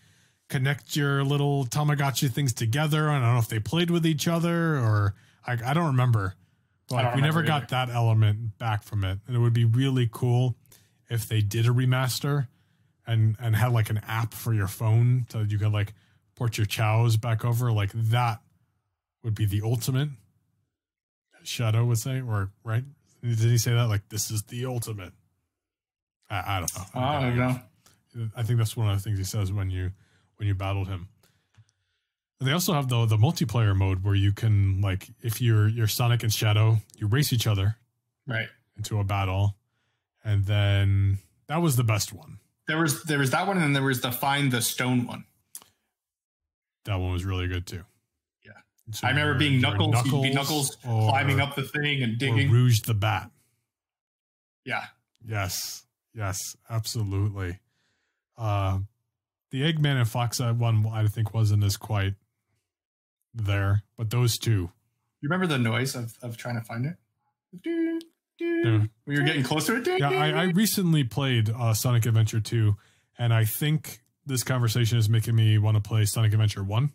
connect your little Tamagotchi things together. I don't know if they played with each other or I don't remember. But we never got that element back from it. And it would be really cool if they did a remaster and had like an app for your phone so you could like port your Chows back over. Like that would be the ultimate. Shadow would say, or right? Did he say that? Like, this is the ultimate. I don't know. I don't know. I think that's one of the things he says when you battled him. They also have the multiplayer mode where you can, like, if you're Sonic and Shadow, you race each other right into a battle, and then that was the best one. There was that one, and then there was the Find the Stone one. That one was really good too. Yeah, so I remember being Knuckles. You'd be Knuckles climbing up the thing and digging. Or Rouge the Bat. Yeah. Yes, absolutely. The Eggman and Fox one I think wasn't as quite there, but those two. You remember the noise of trying to find it? Yeah. When you're getting closer to it? Yeah, I recently played Sonic Adventure 2, and I think this conversation is making me want to play Sonic Adventure 1.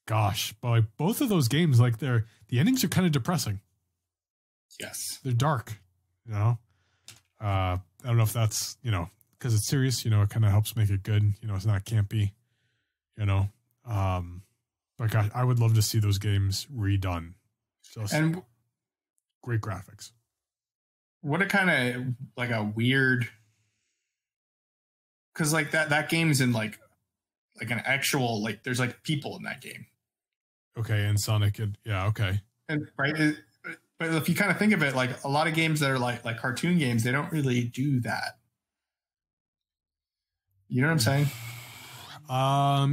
Gosh, but like both of those games, like the endings are kind of depressing. Yes. They're dark, I don't know if that's, because it's serious, it kind of helps make it good. It's not campy, but gosh, I would love to see those games redone. And great graphics. What a kind of like a weird, because like that game's in like an actual, like there's like people in that game. Okay. And Sonic. Yeah. Okay. And right. But if you kind of think of it, like a lot of games that are like cartoon games, they don't really do that. You know what I'm saying?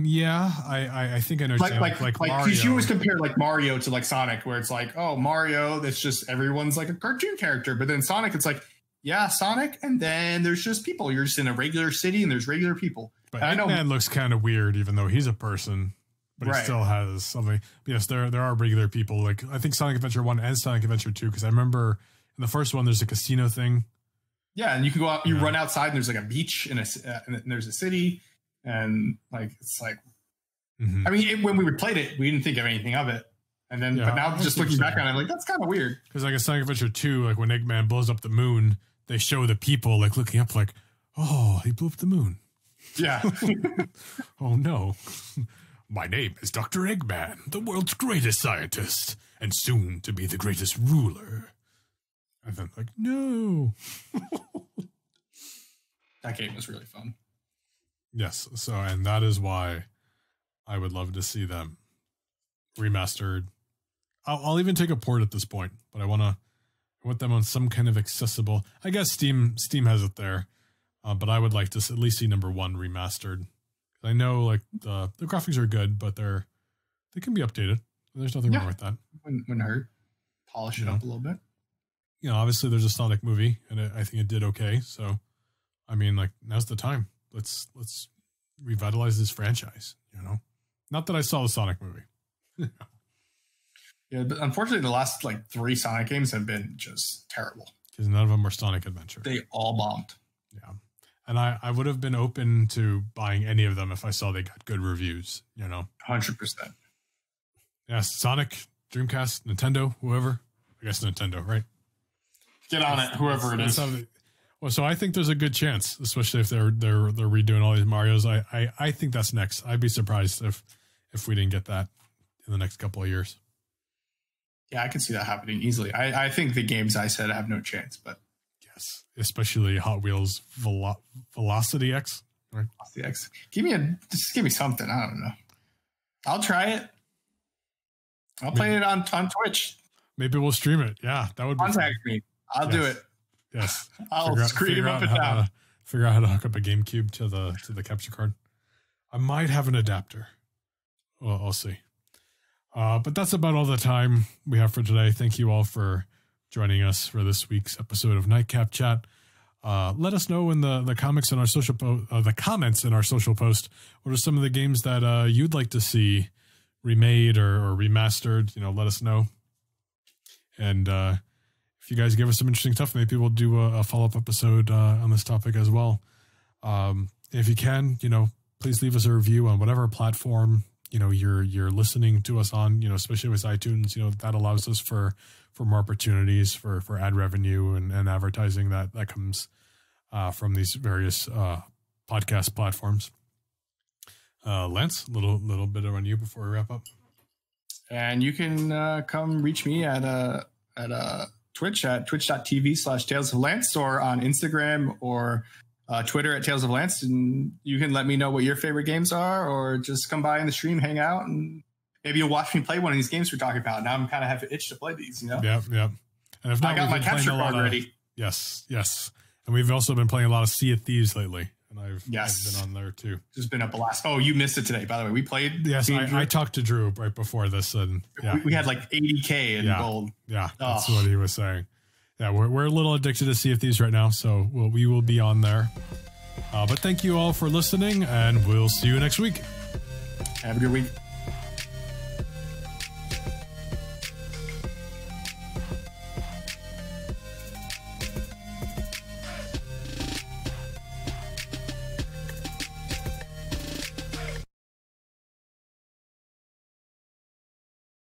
Yeah, I think I know. Like Mario. Because you always compare like Mario to like Sonic, where it's like, oh, Mario, that's just everyone's like a cartoon character. But then Sonic, it's like, yeah, Sonic, and then there's just people. You're just in a regular city, and there's regular people. But Eggman looks kind of weird, even though he's a person. But right. He still has something. But yes, there are regular people. Like I think Sonic Adventure 1 and Sonic Adventure 2, because I remember in the first one there's a casino thing. Yeah, and you can go out, you run outside, and there's like a beach and there's a city, and like it's like, I mean, when we played it, we didn't think of anything of it, and then but now just looking back on it, I'm like that's kind of weird. Because like a Sonic Adventure 2, like when Eggman blows up the moon, they show the people like looking up, like, oh, he blew up the moon. Yeah. Oh no. My name is Dr. Eggman, the world's greatest scientist, and soon to be the greatest ruler. And then, like, no. That game was really fun. Yes, so, and that is why I would love to see them remastered. I'll even take a port at this point, but I want them on some kind of accessible. I guess Steam has it there, but I would like to at least see number 1 remastered. I know like the graphics are good, but they can be updated. There's nothing wrong with that. Wouldn't hurt. Polish it up a little bit. Obviously there's a Sonic movie, and I think it did okay. So, I mean, like now's the time. Let's revitalize this franchise. Not that I saw the Sonic movie. Yeah, but unfortunately, the last like 3 Sonic games have been just terrible. Because none of them were Sonic Adventure. They all bombed. Yeah. And I would have been open to buying any of them if I saw they got good reviews, 100%. Yes, Sonic, Dreamcast, Nintendo, whoever. I guess Nintendo, right? Get on it, whoever it is. Well, so I think there's a good chance, especially if they're redoing all these Marios. I think that's next. I'd be surprised if we didn't get that in the next couple of years. Yeah, I can see that happening easily. I think the games I said have no chance, but yes, especially Hot Wheels Velocity X. Right? Velocity X. Give me something. I don't know. I'll try it. I'll play it on Twitch. Maybe we'll stream it. Yeah, that would be contact me. I'll do it. Yes, I'll scream up and down. Figure out how to hook up a GameCube to the capture card. I might have an adapter. Well, I'll see. But that's about all the time we have for today. Thank you all for joining us for this week's episode of Nightcap Chat. Let us know in the comments in our social post. What are some of the games that you'd like to see remade or remastered? Let us know. And if you guys give us some interesting stuff, maybe we'll do a follow-up episode on this topic as well. If you can, please leave us a review on whatever platform you're listening to us on. Especially with iTunes, that allows us for more opportunities for ad revenue and advertising that comes from these various podcast platforms. Lance, a little bit on you before we wrap up. And you can come reach me at Twitch at twitch.tv/Tales of Lance, or on Instagram or Twitter at Tales of Lance. And you can let me know what your favorite games are, or just come by in the stream, hang out, and maybe you'll watch me play one of these games we're talking about. Now I'm kind of have an itch to play these, Yeah. And if not, I got my capture card ready. Yes. And we've also been playing a lot of Sea of Thieves lately. And I've been on there too. It's been a blast. Oh, you missed it today, by the way. We played. Yes, I talked to Drew right before this, and we had like 80K in gold. Yeah, that's what he was saying. Yeah, we're a little addicted to Sea of Thieves right now, so we will be on there. But thank you all for listening, and we'll see you next week. Have a good week.